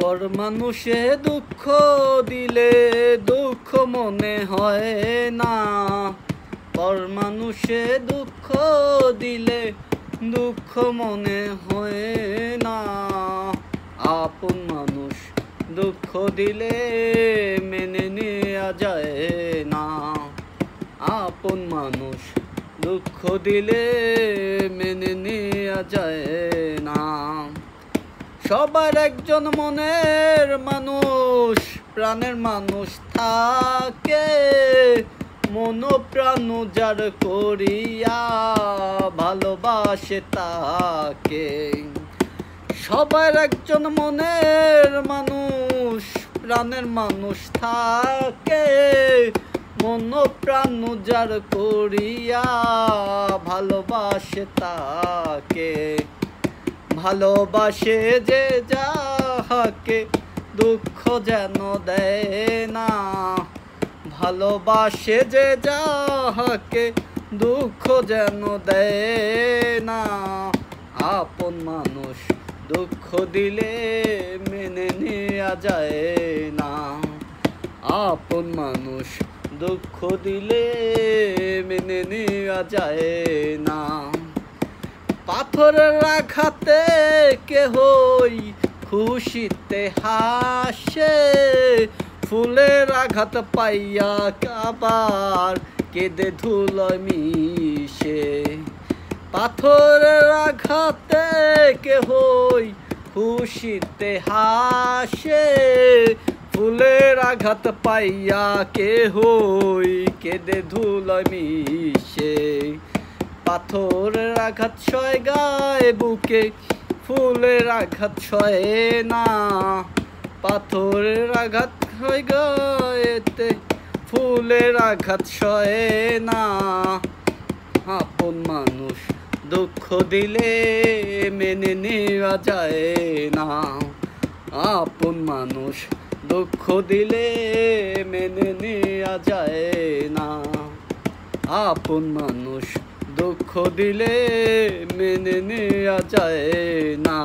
পর মানুষে দুঃখ দিলে দুঃখ মনে হয় না। পর মানুষে দুঃখ দিলে দুঃখ মনে হয় না। আপন মানুষ দুঃখ দিলে মেনে নেওয়া যায় না। আপন মানুষ দুঃখ দিলে মেনে নেওয়া যায় না। সবার একজন মনের মানুষ, প্রাণের মানুষ থাকে, মন প্রাণ যার করিয়া ভালোবাসে তাকে। সবার একজন মনের মানুষ, প্রাণের মানুষ থাকে, মন প্রাণ যার করিয়া ভালোবাসে তাকে। ভালোবাসে যে যাহাকে দুঃখ যেন দেয় না। ভালোবাসে যে যাহাকে দুঃখ যেন দেয় না। আপন মানুষ দুঃখ দিলে মেনে নেওয়া যায় না। আপন মানুষ দুঃখ দিলে মেনে নেওয়া যায় না। পাথরের আঘাতে কেহই খুশিতে হাসে, ফুলের আঘাত পাইয়া আবার কেঁদে ধুলোয় মিশে। পাথরের আঘাতে কেহই খুশিতে হাসে, ফুলের আঘাত পাইয়া কেহই কেঁদে ধুলোয় মিশে। পাথরের আঘাত সয় গায়ে বুকে, ফুলের আঘাত সয় না। পাথরের আঘাত সয় গায়েতে, ফুলের আঘাত সয় না। আপন মানুষ দুঃখ দিলে মেনে নেওয়া যায় না। আপন মানুষ দুঃখ দিলে মেনে নেওয়া যায় না। আপন মানুষ দুঃখ দিলে মেনে নেওয়া যায় না।